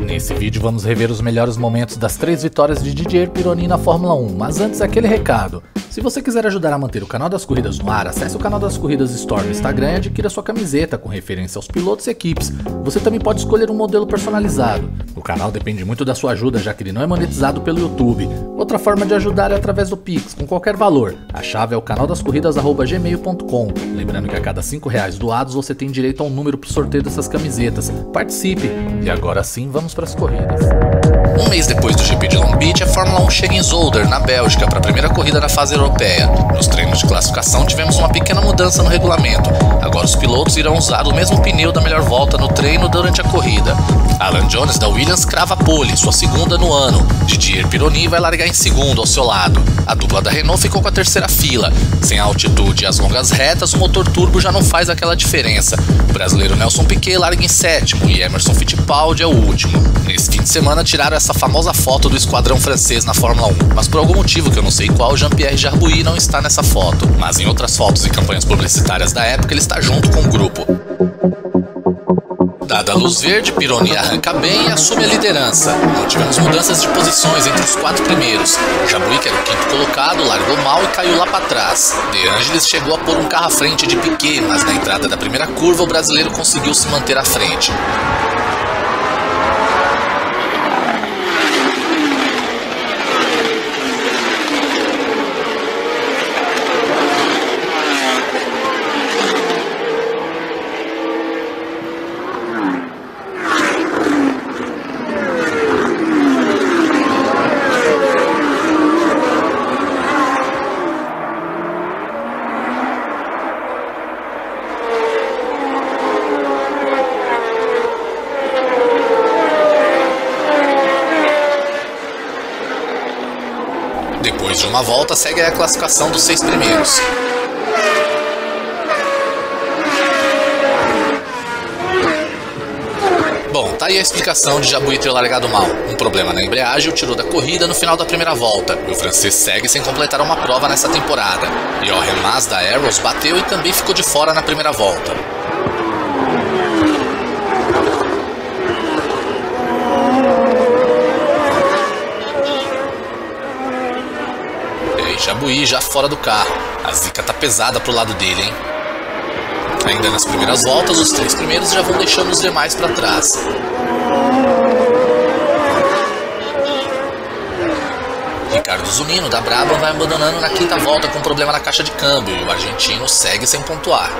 Nesse vídeo vamos rever os melhores momentos das 3 vitórias de Didier Pironi na Fórmula 1, mas antes aquele recado. Se você quiser ajudar a manter o canal das corridas no ar, acesse o canal das corridas Store no Instagram e adquira sua camiseta com referência aos pilotos e equipes. Você também pode escolher um modelo personalizado. O canal depende muito da sua ajuda, já que ele não é monetizado pelo YouTube. Outra forma de ajudar é através do Pix, com qualquer valor. A chave é o canaldascorridas@gmail.com. Lembrando que a cada R$5 doados você tem direito a um número para o sorteio dessas camisetas. Participe! E agora sim, vamos para as corridas. Um mês depois do GP de Long Beach, a Fórmula 1 chega em Zolder, na Bélgica, para a primeira corrida da fase europeia. Nos treinos de classificação tivemos uma pequena mudança no regulamento. Agora os pilotos irão usar o mesmo pneu da melhor volta no treino durante a corrida. Alan Jones da Williams crava a pole, sua segunda no ano. Didier Pironi vai largar em segundo ao seu lado. A dupla da Renault ficou com a terceira fila. Sem a altitude e as longas retas, o motor turbo já não faz aquela diferença. O brasileiro Nelson Piquet larga em sétimo e Emerson Fittipaldi é o último. Nesse fim de semana tiraram essa famosa foto do esquadrão francês na Fórmula 1, mas por algum motivo que eu não sei qual, Jean-Pierre Jabouille não está nessa foto. Mas em outras fotos e campanhas publicitárias da época ele está junto com o grupo. Dada a luz verde, Pironi arranca bem e assume a liderança. Não tivemos mudanças de posições entre os 4 primeiros. Jabouille, que era o quinto colocado, largou mal e caiu lá para trás. De Angelis chegou a pôr um carro à frente de Piquet, mas na entrada da primeira curva o brasileiro conseguiu se manter à frente. Depois de uma volta, segue a classificação dos 6 primeiros. Bom, tá aí a explicação de Jabouille ter largado mal. Um problema na embreagem o tirou da corrida no final da primeira volta. E o francês segue sem completar uma prova nessa temporada. E o Remas da Arrows bateu e também ficou de fora na primeira volta. Jabouille já fora do carro. A zica tá pesada pro lado dele, hein? Ainda nas primeiras voltas, os 3 primeiros já vão deixando os demais para trás. Ricardo Zunino da Brabham vai abandonando na quinta volta com problema na caixa de câmbio e o argentino segue sem pontuar.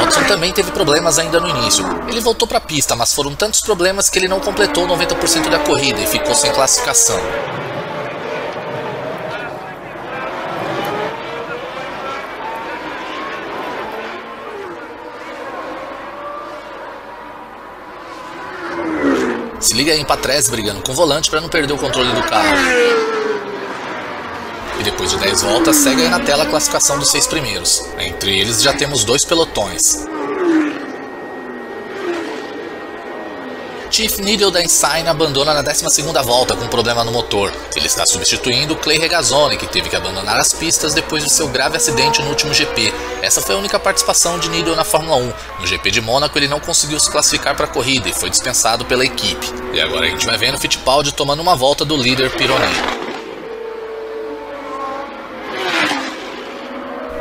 Watson também teve problemas ainda no início. Ele voltou para a pista, mas foram tantos problemas que ele não completou 90% da corrida e ficou sem classificação. Se liga aí em Patrese brigando com o volante para não perder o controle do carro. E depois de 10 voltas, segue aí na tela a classificação dos 6 primeiros. Entre eles já temos 2 pelotões. Tiff Needle da Ensign abandona na 12ª volta com problema no motor. Ele está substituindo Clay Regazzoni, que teve que abandonar as pistas depois de seu grave acidente no último GP. Essa foi a única participação de Needle na Fórmula 1. No GP de Mônaco ele não conseguiu se classificar para a corrida e foi dispensado pela equipe. E agora a gente vai vendo Fittipaldi tomando uma volta do líder Pironi.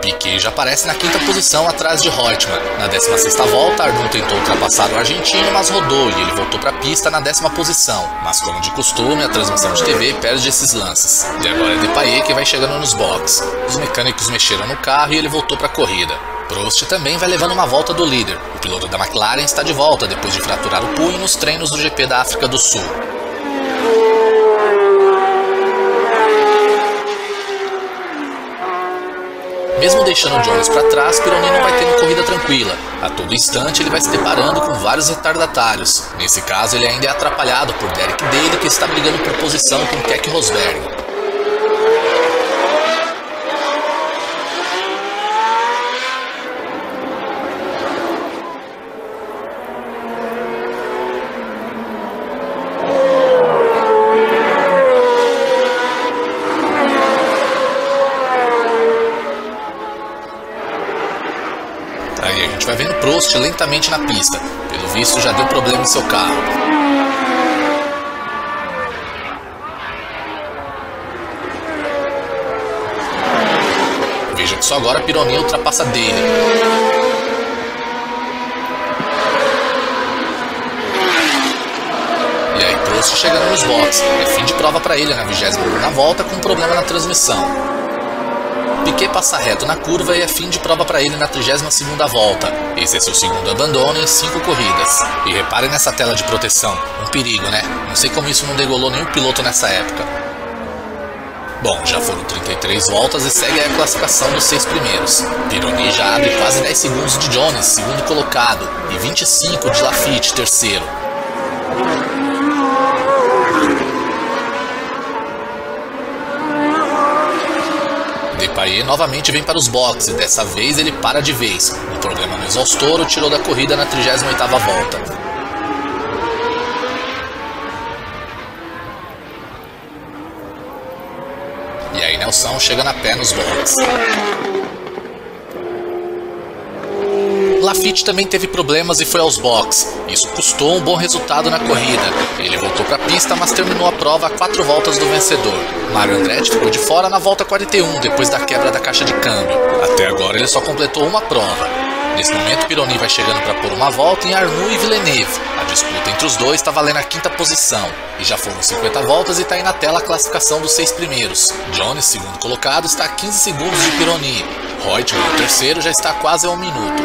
Piquet já aparece na 5ª posição atrás de Reutemann. Na 16ª volta, Ardun tentou ultrapassar o argentino, mas rodou e ele voltou para a pista na 10ª posição. Mas como de costume, a transmissão de TV perde esses lances. E agora é Depailler que vai chegando nos boxes. Os mecânicos mexeram no carro e ele voltou para a corrida. Prost também vai levando uma volta do líder. O piloto da McLaren está de volta depois de fraturar o punho nos treinos do GP da África do Sul. Mesmo deixando o Jones para trás, Pironi não vai ter uma corrida tranquila. A todo instante ele vai se deparando com vários retardatários. Nesse caso ele ainda é atrapalhado por Derek Daly, que está brigando por posição com Keck Rosberg. Prost lentamente na pista. Pelo visto já deu problema em seu carro. Veja que só agora Pironi ultrapassa dele. E aí Prost chegando nos boxes. É fim de prova para ele na 29ª volta com um problema na transmissão. Piquet passa reto na curva e é fim de prova para ele na 32ª volta. Esse é seu segundo abandono em 5 corridas. E reparem nessa tela de proteção, um perigo, né? Não sei como isso não degolou nenhum piloto nessa época. Bom, já foram 33 voltas e segue a classificação dos 6 primeiros. Pironi já abre quase 10 segundos de Jones, segundo colocado, e 25 de Laffite, terceiro. Depailler novamente vem para os boxes e dessa vez ele para de vez. Um problema no exaustor o tirou da corrida na 38ª volta. E aí Nelson chega na pé nos boxes. Laffite também teve problemas e foi aos boxes. Isso custou um bom resultado na corrida. Ele voltou para a pista, mas terminou a prova a 4 voltas do vencedor. Mario Andretti ficou de fora na volta 41, depois da quebra da caixa de câmbio. Até agora ele só completou uma prova. Nesse momento Pironi vai chegando para pôr uma volta em Arnoux e Villeneuve. A disputa entre os dois está valendo a 5ª posição. E já foram 50 voltas e está aí na tela a classificação dos 6 primeiros. Jones, segundo colocado, está a 15 segundos de Pironi. Reutemann, o terceiro, já está quase a 1 minuto.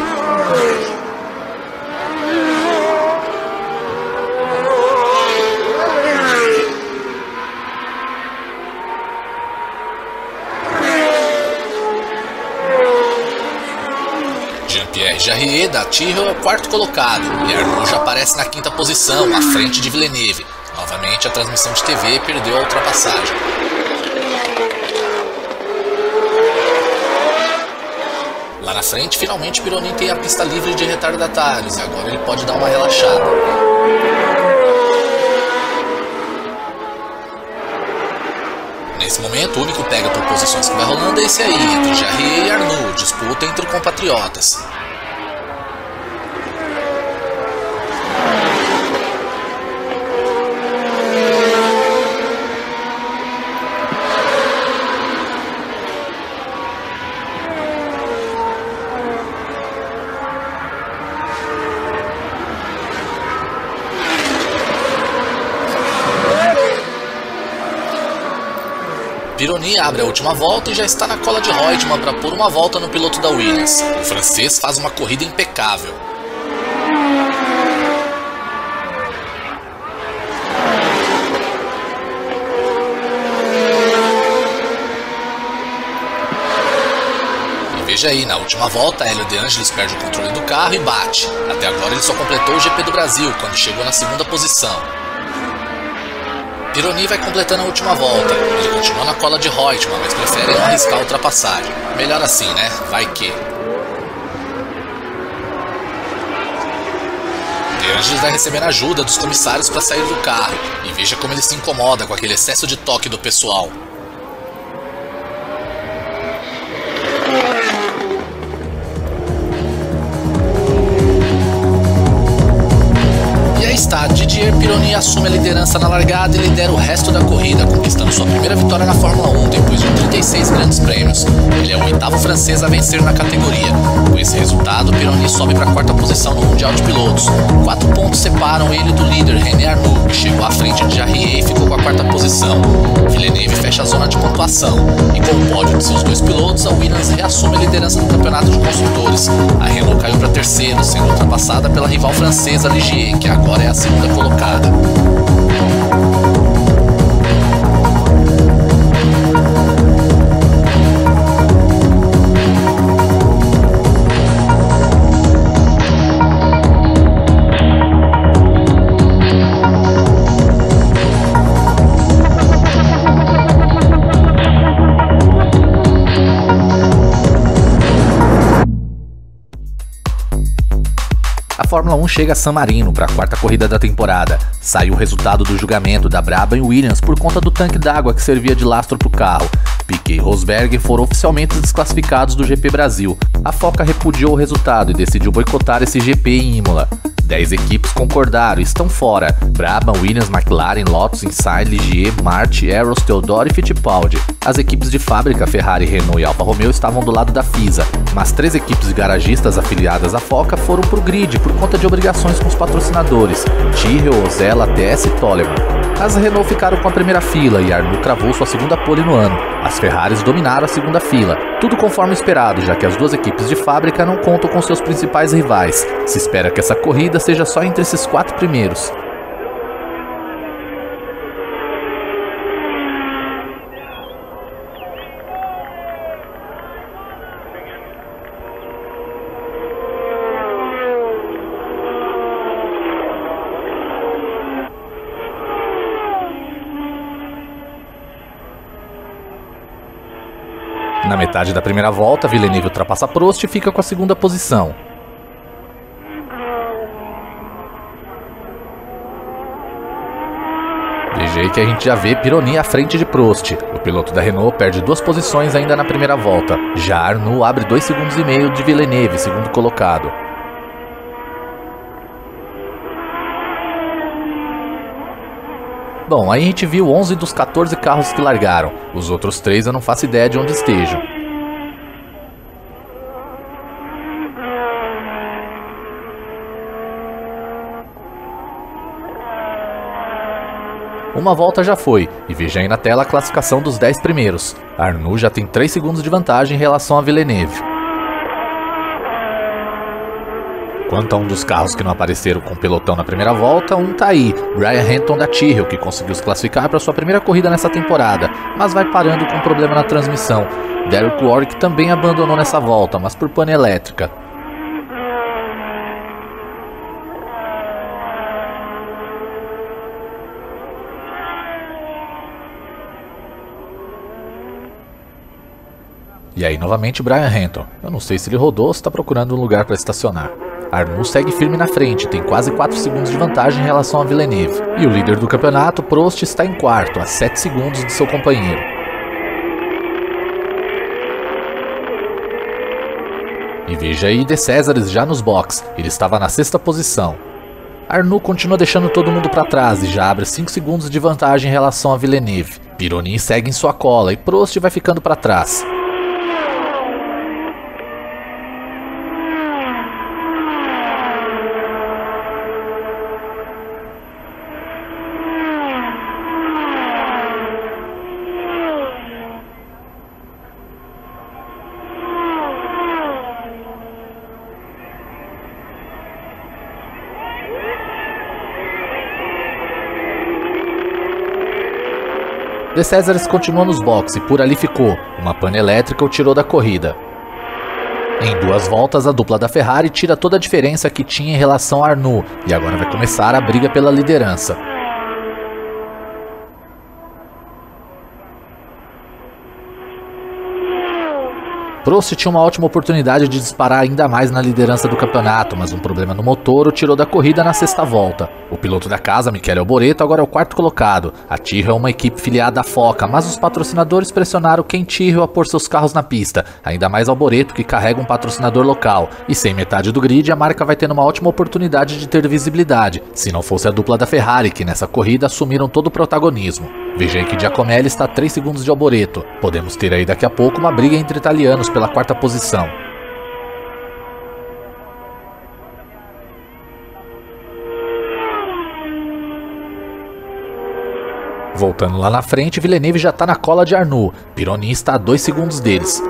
Jean-Pierre Jarier, da Tyrrell, é o 4º colocado, e Arnoux já aparece na 5ª posição, à frente de Villeneuve. Novamente, a transmissão de TV perdeu a ultrapassagem. Lá na frente, finalmente Pironi tem a pista livre de retardatários, e agora ele pode dar uma relaxada. Nesse momento, o único pega por posições que vai rolando é esse aí, entre Jarier e Arnoux, disputa entre compatriotas. Pironi abre a última volta e já está na cola de Reutemann para pôr uma volta no piloto da Williams. O francês faz uma corrida impecável. E veja aí, na última volta, Hélio De Angelis perde o controle do carro e bate. Até agora ele só completou o GP do Brasil, quando chegou na 2ª posição. Pironi vai completando a última volta. Ele continua na cola de Reutemann, mas prefere não arriscar a ultrapassagem. Melhor assim, né? Vai que. De Angelis vai recebendo ajuda dos comissários para sair do carro. E veja como ele se incomoda com aquele excesso de toque do pessoal. Didier Pironi assume a liderança na largada e lidera o resto da corrida, conquistando sua primeira vitória na Fórmula 1 depois de 36 grandes prêmios. Ele é o 8º francês a vencer na categoria. Com esse resultado, Pironi sobe para a 4ª posição no Mundial de Pilotos. 4 pontos separam ele do líder, René Arnoux, que chegou à frente de Jarier e ficou com a 4ª posição. Villeneuve fecha a zona de pontuação. E com o pódio de seus 2 pilotos, a Williams reassume a liderança do campeonato de construtores. A Renault caiu para 3º, sendo ultrapassada pela rival francesa Ligier, que agora é a 2ª colocada. A Fórmula 1 chega a San Marino para a 4ª corrida da temporada. Sai o resultado do julgamento da Brabham e Williams por conta do tanque d'água que servia de lastro para o carro. Piquet e Rosberg foram oficialmente desclassificados do GP Brasil. A FOCA repudiou o resultado e decidiu boicotar esse GP em Imola. 10 equipes concordaram e estão fora: Brabham, Williams, McLaren, Lotus, Insight, Ligier, Marti, Arrows, Teodoro e Fittipaldi. As equipes de fábrica, Ferrari, Renault e Alfa Romeo, estavam do lado da FISA, mas 3 equipes de garagistas afiliadas à FOCA foram para o grid por conta de obrigações com os patrocinadores: Tyrrell, Ozella, TS e Toleman. As Renault ficaram com a primeira fila e Arnoux cravou sua segunda pole no ano. As Ferraris dominaram a segunda fila, tudo conforme esperado, já que as 2 equipes de fábrica não contam com seus principais rivais. Se espera que essa corrida seja só entre esses 4 primeiros. Na metade da primeira volta, Villeneuve ultrapassa Prost e fica com a segunda posição. Veja aí que a gente já vê Pironi à frente de Prost. O piloto da Renault perde 2 posições ainda na primeira volta. Já Arnoux abre 2,5 segundos de Villeneuve, segundo colocado. Bom, aí a gente viu 11 dos 14 carros que largaram. Os outros 3 eu não faço ideia de onde estejam. Uma volta já foi, e veja aí na tela a classificação dos 10 primeiros. Arnoux já tem 3 segundos de vantagem em relação a Villeneuve. Quanto a um dos carros que não apareceram com o pelotão na primeira volta, um tá aí, Brian Hamilton da Tyrrell, que conseguiu se classificar para sua primeira corrida nessa temporada, mas vai parando com um problema na transmissão. Derek Warwick também abandonou nessa volta, mas por pane elétrica. E aí novamente Brian Hamilton. Eu não sei se ele rodou ou se está procurando um lugar para estacionar. Arnoux segue firme na frente, tem quase 4 segundos de vantagem em relação a Villeneuve. E o líder do campeonato, Prost, está em quarto, a 7 segundos de seu companheiro. E veja aí De Césares já nos box, ele estava na 6ª posição. Arnoux continua deixando todo mundo para trás e já abre 5 segundos de vantagem em relação a Villeneuve. Pironi segue em sua cola e Prost vai ficando para trás. De Césares continuou nos boxes e por ali ficou. Uma pane elétrica o tirou da corrida. Em 2 voltas, a dupla da Ferrari tira toda a diferença que tinha em relação a Arnoux, e agora vai começar a briga pela liderança. Prost tinha uma ótima oportunidade de disparar ainda mais na liderança do campeonato, mas um problema no motor o tirou da corrida na 6ª volta. O piloto da casa, Michele Alboreto, agora é o 4º colocado. A Tyrrell é uma equipe filiada à FOCA, mas os patrocinadores pressionaram Ken Tyrrell a pôr seus carros na pista, ainda mais Alboreto, que carrega um patrocinador local. E sem metade do grid, a marca vai tendo uma ótima oportunidade de ter visibilidade, se não fosse a dupla da Ferrari, que nessa corrida assumiram todo o protagonismo. Veja aí que Giacomelli está a 3 segundos de Alboreto. Podemos ter aí daqui a pouco uma briga entre italianos pela 4ª posição. Voltando lá na frente, Villeneuve já está na cola de Arnoux. Pironi está a 2 segundos deles.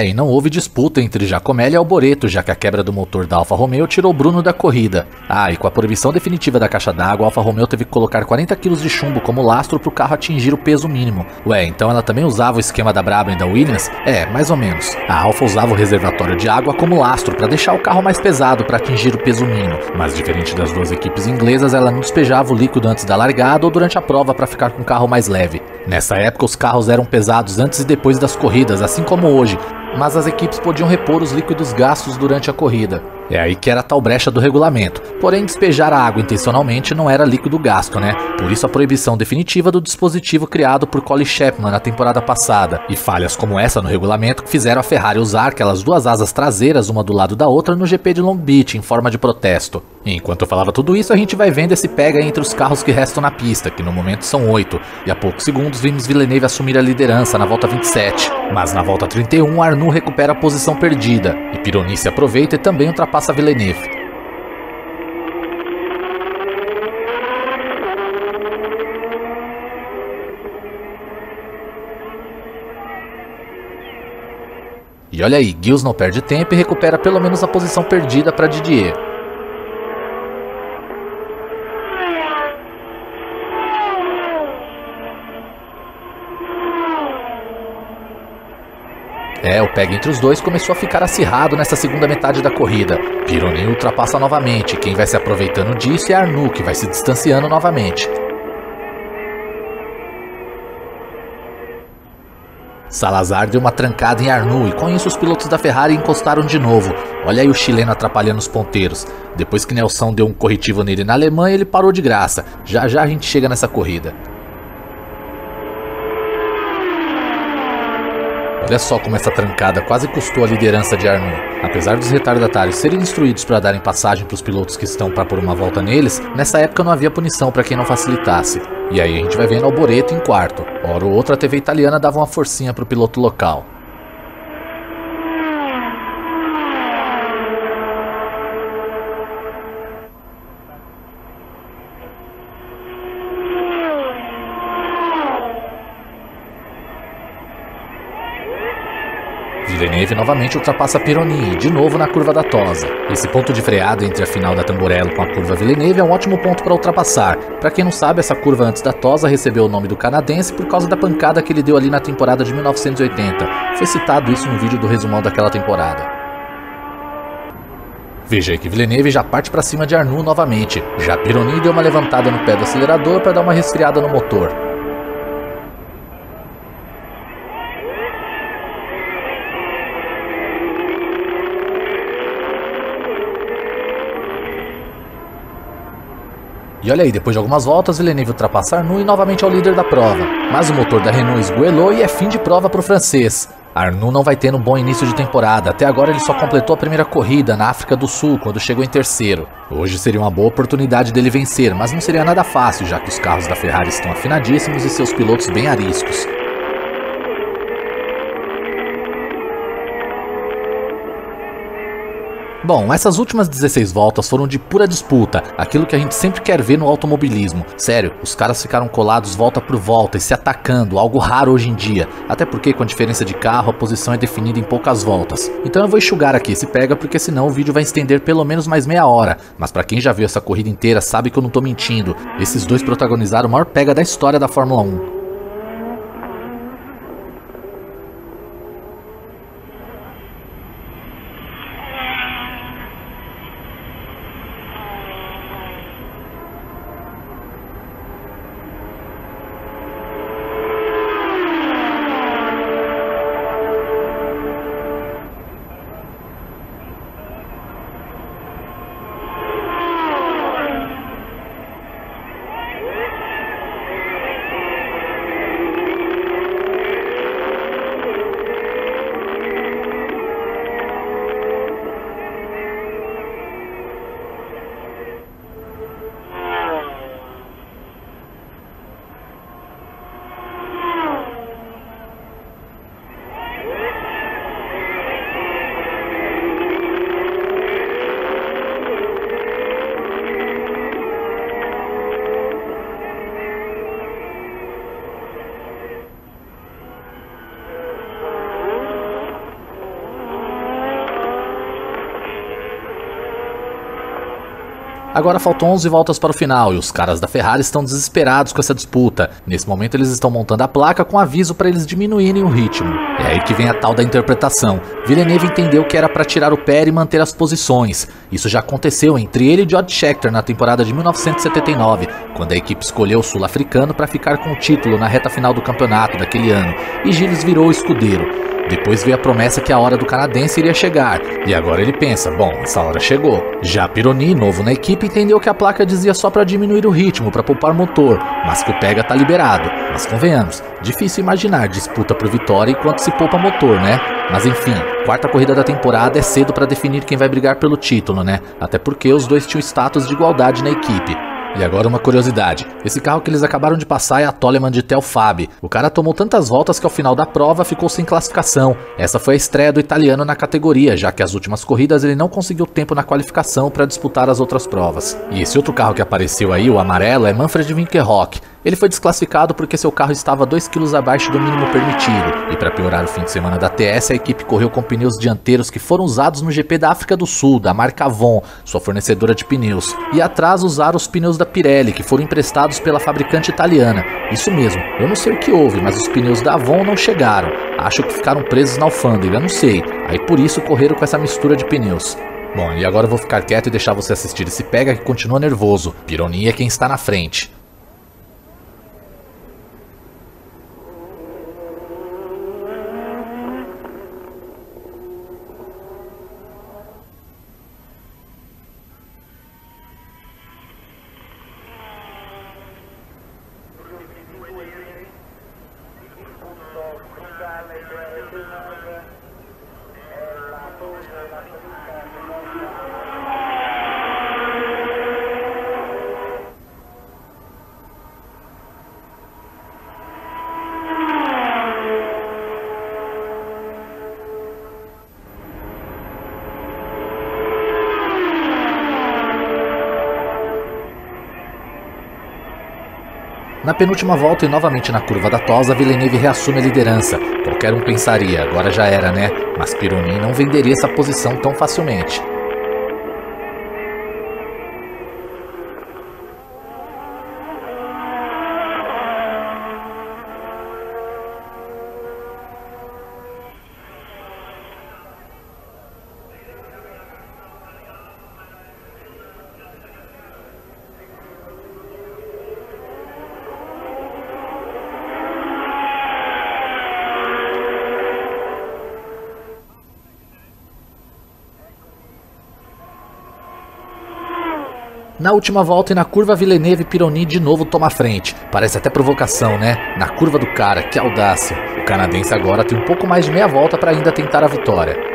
E não houve disputa entre Giacomelli e Alboreto, já que a quebra do motor da Alfa Romeo tirou Bruno da corrida. E com a proibição definitiva da caixa d'água, a Alfa Romeo teve que colocar 40 kg de chumbo como lastro para o carro atingir o peso mínimo. Então ela também usava o esquema da Brabham e da Williams? Mais ou menos. A Alfa usava o reservatório de água como lastro para deixar o carro mais pesado para atingir o peso mínimo, mas diferente das 2 equipes inglesas, ela não despejava o líquido antes da largada ou durante a prova para ficar com o carro mais leve. Nessa época os carros eram pesados antes e depois das corridas, assim como hoje, mas as equipes podiam repor os líquidos gastos durante a corrida. É aí que era a tal brecha do regulamento. Porém, despejar a água intencionalmente não era líquido gasto, né? Por isso a proibição definitiva do dispositivo criado por Colin Chapman na temporada passada. E falhas como essa no regulamento que fizeram a Ferrari usar aquelas duas asas traseiras uma do lado da outra no GP de Long Beach em forma de protesto. E enquanto eu falava tudo isso, a gente vai vendo esse pega entre os carros que restam na pista, que no momento são 8. E a poucos segundos vimos Villeneuve assumir a liderança na volta 27. Mas na volta 31, Arnoux recupera a posição perdida. E Pironi se aproveita e também ultrapassa Villeneuve. E olha aí, Gilles não perde tempo e recupera pelo menos a posição perdida para Didier. O pega entre os dois começou a ficar acirrado nessa segunda metade da corrida. Pironi ultrapassa novamente, quem vai se aproveitando disso é Arnoux, que vai se distanciando novamente. Salazar deu uma trancada em Arnoux e com isso os pilotos da Ferrari encostaram de novo. Olha aí o chileno atrapalhando os ponteiros. Depois que Nelson deu um corretivo nele na Alemanha, ele parou de graça. Já já a gente chega nessa corrida. Olha só como essa trancada quase custou a liderança de Arnoux. Apesar dos retardatários serem instruídos para darem passagem para os pilotos que estão para pôr uma volta neles, nessa época não havia punição para quem não facilitasse. E aí a gente vai vendo Alboreto em quarto. Hora ou outra a TV italiana dava uma forcinha para o piloto local. Villeneuve novamente ultrapassa Pironi, de novo na curva da Tosa. Esse ponto de freada entre a final da Tamburello com a curva Villeneuve é um ótimo ponto para ultrapassar. Para quem não sabe, essa curva antes da Tosa recebeu o nome do canadense por causa da pancada que ele deu ali na temporada de 1980. Foi citado isso no vídeo do resumão daquela temporada. Veja aí que Villeneuve já parte para cima de Arnoux novamente. Já Pironi deu uma levantada no pé do acelerador para dar uma resfriada no motor. E olha aí, depois de algumas voltas, Villeneuve ultrapassa Arnoux e novamente é o líder da prova. Mas o motor da Renault esgoelou e é fim de prova para o francês. Arnoux não vai ter um bom início de temporada, até agora ele só completou a primeira corrida na África do Sul, quando chegou em terceiro. Hoje seria uma boa oportunidade dele vencer, mas não seria nada fácil, já que os carros da Ferrari estão afinadíssimos e seus pilotos bem ariscos. Bom, essas últimas 16 voltas foram de pura disputa, aquilo que a gente sempre quer ver no automobilismo. Sério, os caras ficaram colados volta por volta e se atacando, algo raro hoje em dia. Até porque com a diferença de carro, a posição é definida em poucas voltas. Então eu vou enxugar aqui esse pega, porque senão o vídeo vai estender pelo menos mais meia hora. Mas pra quem já viu essa corrida inteira sabe que eu não tô mentindo. Esses dois protagonizaram o maior pega da história da Fórmula 1. Agora faltam 11 voltas para o final e os caras da Ferrari estão desesperados com essa disputa. Nesse momento eles estão montando a placa com aviso para eles diminuírem o ritmo. É aí que vem a tal da interpretação. Villeneuve entendeu que era para tirar o pé e manter as posições. Isso já aconteceu entre ele e George Scheckter na temporada de 1979, quando a equipe escolheu o sul-africano para ficar com o título na reta final do campeonato daquele ano, e Gilles virou o escudeiro. Depois veio a promessa que a hora do canadense iria chegar, e agora ele pensa, bom, essa hora chegou. Já Pironi, novo na equipe, entendeu que a placa dizia só para diminuir o ritmo, para poupar motor, mas que o pega tá liberado. Mas convenhamos, difícil imaginar disputa por vitória enquanto se poupa motor, né? Mas enfim, quarta corrida da temporada é cedo para definir quem vai brigar pelo título, né? Até porque os dois tinham status de igualdade na equipe. E agora uma curiosidade, esse carro que eles acabaram de passar é a Toleman de Telfab. O cara tomou tantas voltas que ao final da prova ficou sem classificação. Essa foi a estreia do italiano na categoria, já que as últimas corridas ele não conseguiu tempo na qualificação para disputar as outras provas. E esse outro carro que apareceu aí, o amarelo, é Manfred Winkelhock. Ele foi desclassificado porque seu carro estava 2 kg abaixo do mínimo permitido. E para piorar o fim de semana da TS, a equipe correu com pneus dianteiros que foram usados no GP da África do Sul, da marca Avon, sua fornecedora de pneus. E atrás usaram os pneus da Pirelli, que foram emprestados pela fabricante italiana. Isso mesmo, eu não sei o que houve, mas os pneus da Avon não chegaram. Acho que ficaram presos na alfândega, não sei. Aí por isso correram com essa mistura de pneus. Bom, e agora eu vou ficar quieto e deixar você assistir esse pega que continua nervoso. Pironi é quem está na frente. Na penúltima volta e novamente na curva da Tosa, Villeneuve reassume a liderança. Qualquer um pensaria, agora já era, né? Mas Pironi não venderia essa posição tão facilmente. Na última volta e na curva, Villeneuve, Pironi de novo toma a frente. Parece até provocação, né? Na curva do cara, que audácia. O canadense agora tem um pouco mais de meia volta para ainda tentar a vitória.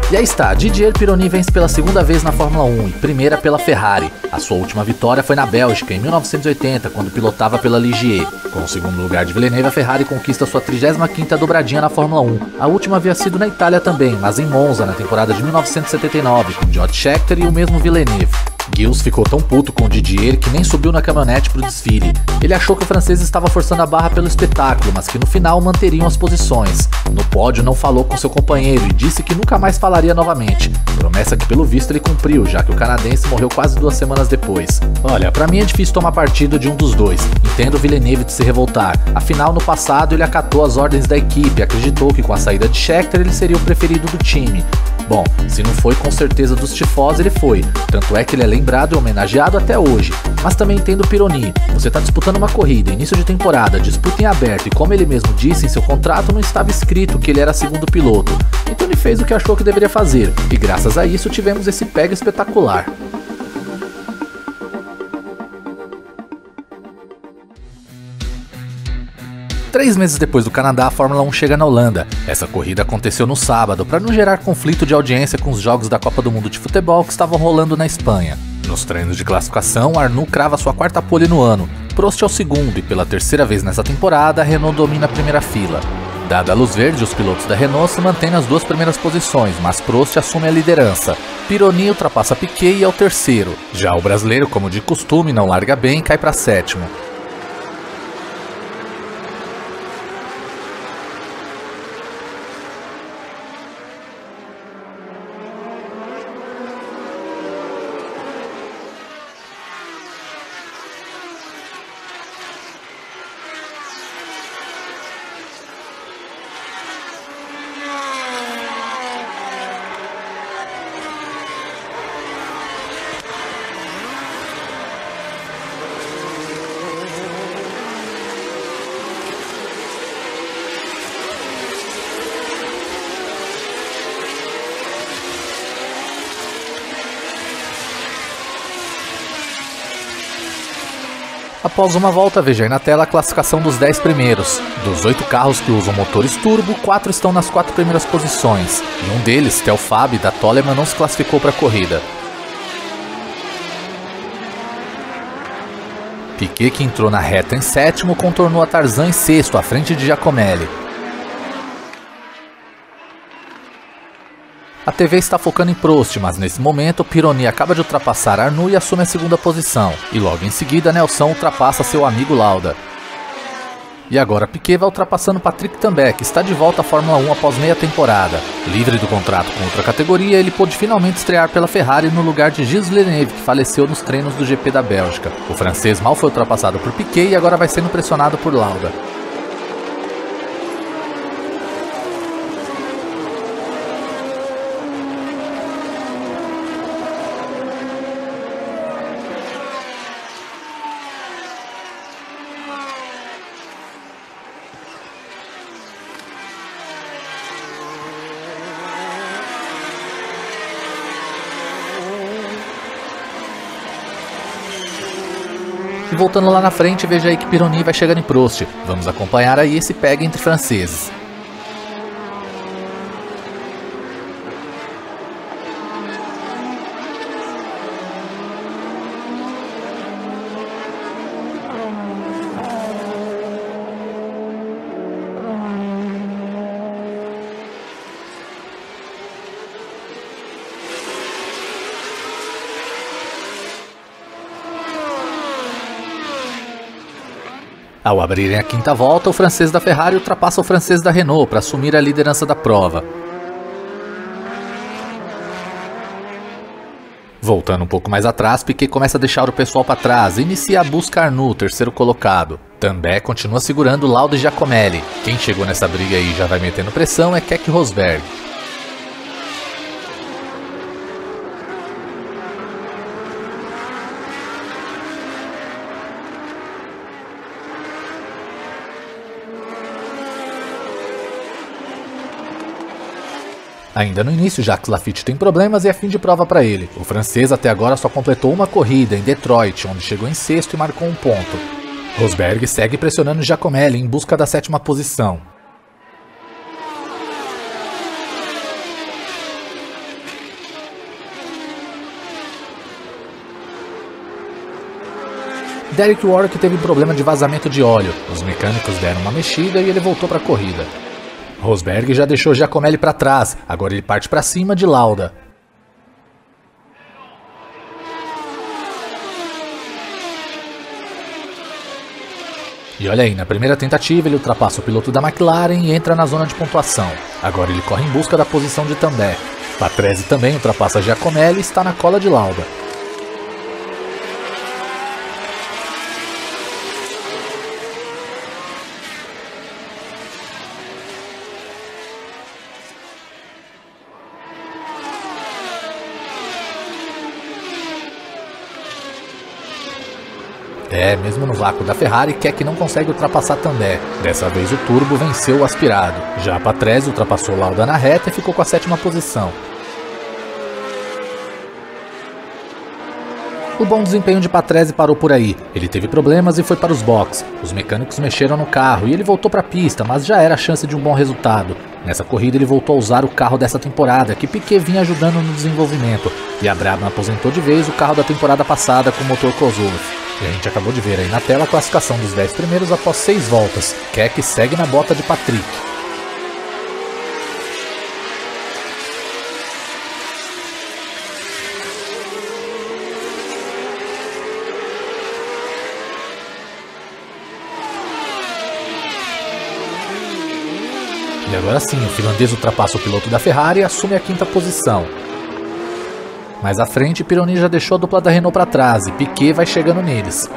E aí está, Didier Pironi vence pela segunda vez na Fórmula 1 e primeira pela Ferrari. A sua última vitória foi na Bélgica, em 1980, quando pilotava pela Ligier. Com o segundo lugar de Villeneuve, a Ferrari conquista sua 35ª dobradinha na Fórmula 1. A última havia sido na Itália também, mas em Monza, na temporada de 1979, com George Scheckter e o mesmo Villeneuve. Gilles ficou tão puto com o Didier que nem subiu na caminhonete pro desfile. Ele achou que o francês estava forçando a barra pelo espetáculo, mas que no final manteriam as posições. No pódio não falou com seu companheiro e disse que nunca mais falaria novamente. Promessa que pelo visto ele cumpriu, já que o canadense morreu quase 2 semanas depois. Olha, pra mim é difícil tomar partido de um dos dois. Entendo o Villeneuve de se revoltar. Afinal, no passado ele acatou as ordens da equipe e acreditou que com a saída de Scheckter ele seria o preferido do time. Bom, se não foi com certeza dos tifós, ele foi. Tanto é que ele é lembrado e homenageado até hoje. Mas também entendo o Pironi. Você tá disputando uma corrida, início de temporada, disputa em aberto, e como ele mesmo disse, em seu contrato não estava escrito que ele era segundo piloto. Então ele fez o que achou que deveria fazer. E graças a isso tivemos esse pega espetacular. Três meses depois do Canadá, a Fórmula 1 chega na Holanda. Essa corrida aconteceu no sábado, para não gerar conflito de audiência com os jogos da Copa do Mundo de Futebol que estavam rolando na Espanha. Nos treinos de classificação, Arnoux crava sua 4ª pole no ano, Prost é o segundo e pela 3ª vez nessa temporada, a Renault domina a primeira fila. Dada a luz verde, os pilotos da Renault se mantêm nas duas primeiras posições, mas Prost assume a liderança. Pironi ultrapassa Piquet e é o terceiro. Já o brasileiro, como de costume, não larga bem e cai para sétimo. Após uma volta, veja aí na tela a classificação dos 10 primeiros. Dos 8 carros que usam motores turbo, 4 estão nas 4 primeiras posições. E um deles, Telfab, da Toleman, não se classificou para a corrida. Piquet, que entrou na reta em sétimo, contornou a Tarzan em sexto, à frente de Giacomelli. A TV está focando em Prost, mas nesse momento Pironi acaba de ultrapassar Arnoux e assume a segunda posição. E logo em seguida Nelson ultrapassa seu amigo Lauda. E agora Piquet vai ultrapassando Patrick Tambay, que está de volta à Fórmula 1 após meia temporada. Livre do contrato com outra categoria, ele pôde finalmente estrear pela Ferrari no lugar de Gilles Villeneuve, que faleceu nos treinos do GP da Bélgica. O francês mal foi ultrapassado por Piquet e agora vai sendo pressionado por Lauda. E voltando lá na frente, veja aí que Pironi vai chegando em Prost. Vamos acompanhar aí esse pega entre franceses. Ao abrirem a quinta volta, o francês da Ferrari ultrapassa o francês da Renault para assumir a liderança da prova. Voltando um pouco mais atrás, Piquet começa a deixar o pessoal para trás e inicia a busca Arnoux, terceiro colocado. Também continua segurando Lauda e Giacomelli. Quem chegou nessa briga aí e já vai metendo pressão é Keke Rosberg. Ainda no início, Jacques Laffite tem problemas e é fim de prova para ele. O francês até agora só completou uma corrida em Detroit, onde chegou em sexto e marcou um ponto. Rosberg segue pressionando Giacomelli em busca da sétima posição. Derek Warwick teve problema de vazamento de óleo. Os mecânicos deram uma mexida e ele voltou para a corrida. Rosberg já deixou Giacomelli para trás, agora ele parte para cima de Lauda. E olha aí, na primeira tentativa ele ultrapassa o piloto da McLaren e entra na zona de pontuação. Agora ele corre em busca da posição de Tambay. Patrese também ultrapassa Giacomelli e está na cola de Lauda. Mesmo no vácuo da Ferrari, Keke não consegue ultrapassar Tambay. Dessa vez o turbo venceu o aspirado. Já Patrese ultrapassou Lauda na reta e ficou com a sétima posição. O bom desempenho de Patrese parou por aí. Ele teve problemas e foi para os boxes. Os mecânicos mexeram no carro e ele voltou para a pista, mas já era a chance de um bom resultado. Nessa corrida ele voltou a usar o carro dessa temporada, que Piquet vinha ajudando no desenvolvimento. E a Brabham aposentou de vez o carro da temporada passada com o motor Cosworth. E a gente acabou de ver aí na tela a classificação dos 10 primeiros após 6 voltas. Keke segue na bota de Patrick. E agora sim, o finlandês ultrapassa o piloto da Ferrari e assume a 5ª posição. Mais à frente, Pironi já deixou a dupla da Renault para trás e Piquet vai chegando neles.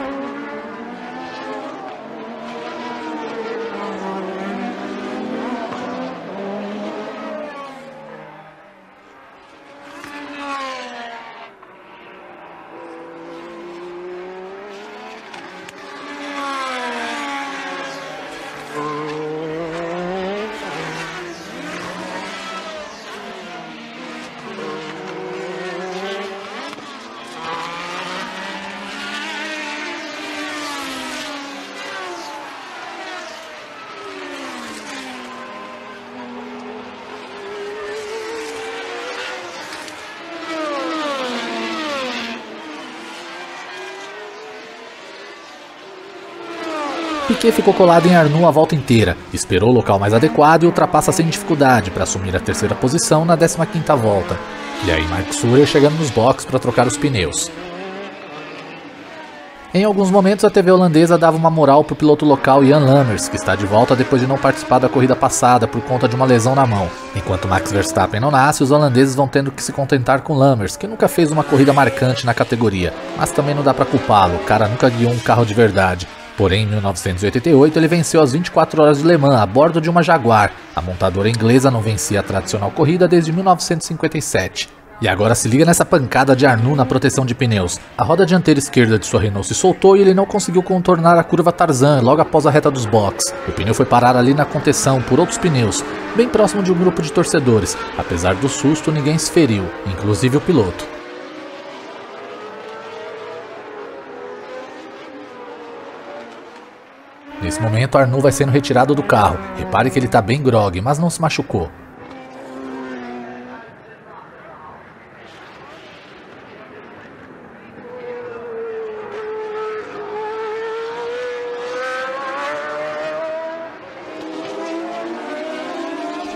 Piquet ficou colado em Arnoux a volta inteira, esperou o local mais adequado e ultrapassa sem dificuldade para assumir a 3ª posição na 15ª volta. E aí Mark Surer chegando nos boxes para trocar os pneus. Em alguns momentos a TV holandesa dava uma moral para o piloto local Jan Lammers, que está de volta depois de não participar da corrida passada por conta de uma lesão na mão. Enquanto Max Verstappen não nasce, os holandeses vão tendo que se contentar com Lammers, que nunca fez uma corrida marcante na categoria. Mas também não dá para culpá-lo, o cara nunca guiou um carro de verdade. Porém, em 1988 ele venceu as 24 horas de Le Mans a bordo de uma Jaguar. A montadora inglesa não vencia a tradicional corrida desde 1957. E agora se liga nessa pancada de Arnoux na proteção de pneus. A roda dianteira esquerda de sua Renault se soltou e ele não conseguiu contornar a curva Tarzan logo após a reta dos boxes. O pneu foi parar ali na contenção por outros pneus, bem próximo de um grupo de torcedores. Apesar do susto, ninguém se feriu, inclusive o piloto. Nesse momento, Arnoux vai sendo retirado do carro. Repare que ele está bem grogue, mas não se machucou.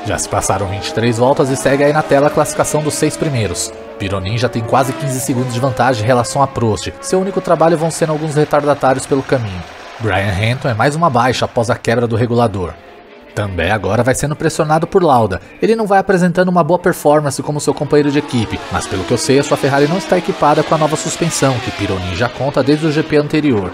Já se passaram 23 voltas e segue aí na tela a classificação dos 6 primeiros. Pironi já tem quase 15 segundos de vantagem em relação a Prost. Seu único trabalho vão sendo alguns retardatários pelo caminho. Brian Hamilton é mais uma baixa após a quebra do regulador. Também agora vai sendo pressionado por Lauda. Ele não vai apresentando uma boa performance como seu companheiro de equipe, mas pelo que eu sei a sua Ferrari não está equipada com a nova suspensão, que Pironi já conta desde o GP anterior.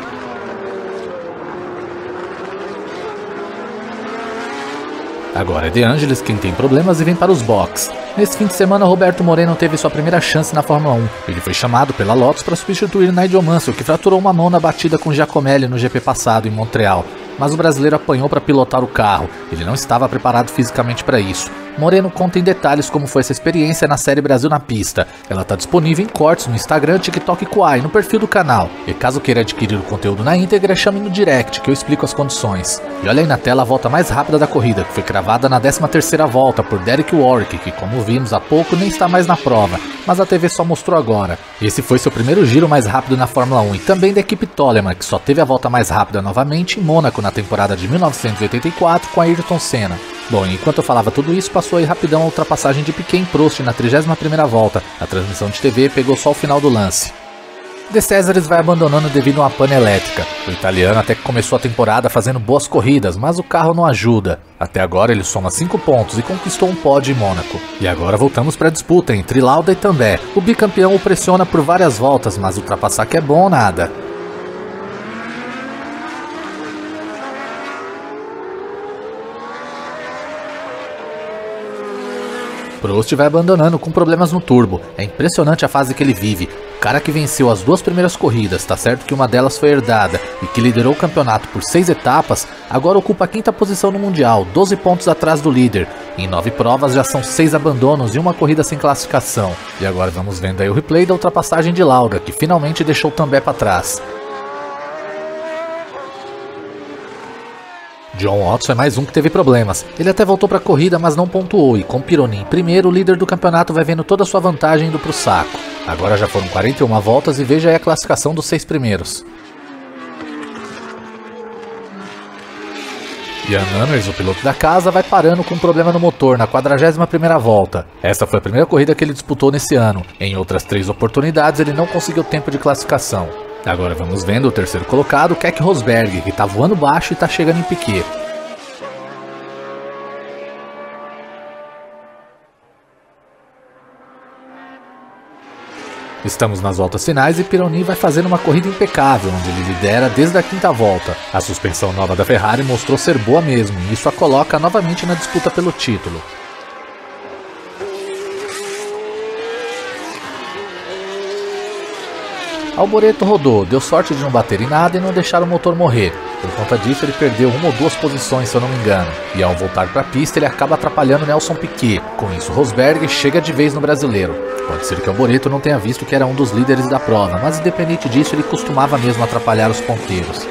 Agora é De Angelis quem tem problemas e vem para os boxes. Nesse fim de semana, Roberto Moreno teve sua primeira chance na Fórmula 1. Ele foi chamado pela Lotus para substituir Nigel Mansell, que fraturou uma mão na batida com Giacomelli no GP passado em Montreal. Mas o brasileiro apanhou para pilotar o carro. Ele não estava preparado fisicamente para isso. Moreno conta em detalhes como foi essa experiência na série Brasil na Pista. Ela está disponível em cortes no Instagram, TikTok e Quai, no perfil do canal. E caso queira adquirir o conteúdo na íntegra, chame no direct que eu explico as condições. E olha aí na tela a volta mais rápida da corrida, que foi cravada na 13ª volta por Derek Warwick, que como vimos há pouco nem está mais na prova, mas a TV só mostrou agora. Esse foi seu primeiro giro mais rápido na Fórmula 1 e também da equipe Toleman, que só teve a volta mais rápida novamente em Mônaco na temporada de 1984 com Ayrton Senna. Bom, enquanto eu falava tudo isso, passou aí rapidão a ultrapassagem de Piquet em Prost na 31ª volta. A transmissão de TV pegou só o final do lance. De Césares vai abandonando devido a uma pane elétrica. O italiano até que começou a temporada fazendo boas corridas, mas o carro não ajuda. Até agora ele soma 5 pontos e conquistou um pódio em Mônaco. E agora voltamos para a disputa entre Lauda e Tambay. O bicampeão o pressiona por várias voltas, mas ultrapassar que é bom ou nada. Prost vai abandonando com problemas no turbo. É impressionante a fase que ele vive. O cara que venceu as 2 primeiras corridas, tá certo que uma delas foi herdada, e que liderou o campeonato por 6 etapas, agora ocupa a 5ª posição no Mundial, 12 pontos atrás do líder. Em 9 provas já são 6 abandonos e uma corrida sem classificação. E agora vamos vendo aí o replay da ultrapassagem de Lauda, que finalmente deixou o Tambay para trás. John Watson é mais um que teve problemas. Ele até voltou para a corrida, mas não pontuou, e com Pironi em primeiro, o líder do campeonato vai vendo toda a sua vantagem indo para o saco. Agora já foram 41 voltas e veja aí a classificação dos 6 primeiros. Jan Lammers, o piloto da casa, vai parando com um problema no motor na 41ª volta. Essa foi a primeira corrida que ele disputou nesse ano. Em outras 3 oportunidades ele não conseguiu tempo de classificação. Agora vamos vendo o terceiro colocado, Keck Rosberg, que tá voando baixo e tá chegando em Piquet. Estamos nas voltas finais e Pironi vai fazer uma corrida impecável, onde ele lidera desde a quinta volta. A suspensão nova da Ferrari mostrou ser boa mesmo, e isso a coloca novamente na disputa pelo título. Alboreto rodou, deu sorte de não bater em nada e não deixar o motor morrer. Por conta disso ele perdeu uma ou duas posições, se eu não me engano. E ao voltar para a pista ele acaba atrapalhando Nelson Piquet. Com isso Rosberg chega de vez no brasileiro. Pode ser que Alboreto não tenha visto que era um dos líderes da prova, mas independente disso ele costumava mesmo atrapalhar os ponteiros.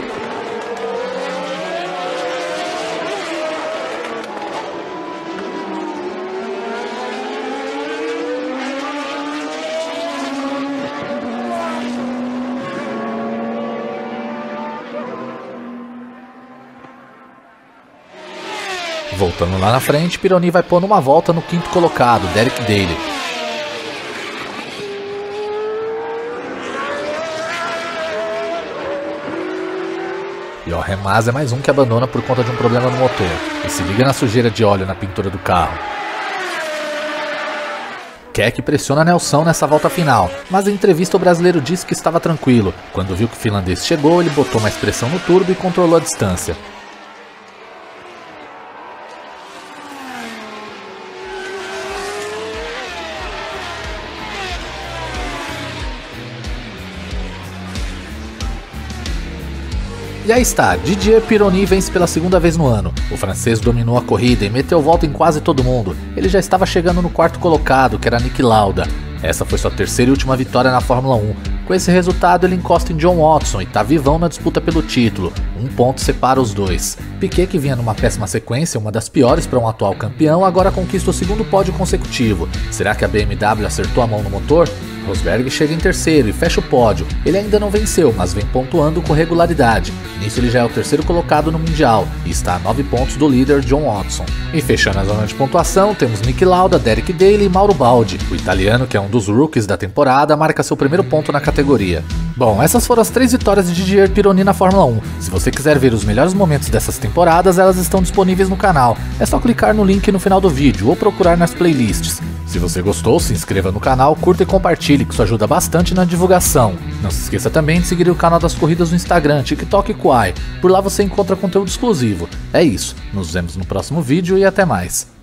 Voltando lá na frente, Pironi vai pôr numa volta no quinto colocado, Derek Daly. Jochen Mass é mais um que abandona por conta de um problema no motor e se liga na sujeira de óleo na pintura do carro. Keck pressiona Nelson nessa volta final, mas em entrevista o brasileiro disse que estava tranquilo. Quando viu que o finlandês chegou, ele botou mais pressão no turbo e controlou a distância. E aí está, Didier Pironi vence pela segunda vez no ano. O francês dominou a corrida e meteu volta em quase todo mundo. Ele já estava chegando no quarto colocado, que era Niki Lauda. Essa foi sua terceira e última vitória na Fórmula 1. Com esse resultado ele encosta em John Watson e tá vivão na disputa pelo título. Um ponto separa os dois. Piquet, que vinha numa péssima sequência, uma das piores para um atual campeão, agora conquista o segundo pódio consecutivo. Será que a BMW acertou a mão no motor? Rosberg chega em terceiro e fecha o pódio. Ele ainda não venceu, mas vem pontuando com regularidade. Nisso ele já é o terceiro colocado no Mundial e está a 9 pontos do líder John Watson. E fechando a zona de pontuação, temos Niki Lauda, Derek Daly e Mauro Baldi. O italiano, que é um dos rookies da temporada, marca seu primeiro ponto na categoria. Bom, essas foram as 3 vitórias de Didier Pironi na Fórmula 1. Se você quiser ver os melhores momentos dessas temporadas, elas estão disponíveis no canal. É só clicar no link no final do vídeo ou procurar nas playlists. Se você gostou, se inscreva no canal, curta e compartilhe, que isso ajuda bastante na divulgação. Não se esqueça também de seguir o canal das corridas no Instagram, TikTok e Quai. Por lá você encontra conteúdo exclusivo. É isso, nos vemos no próximo vídeo e até mais.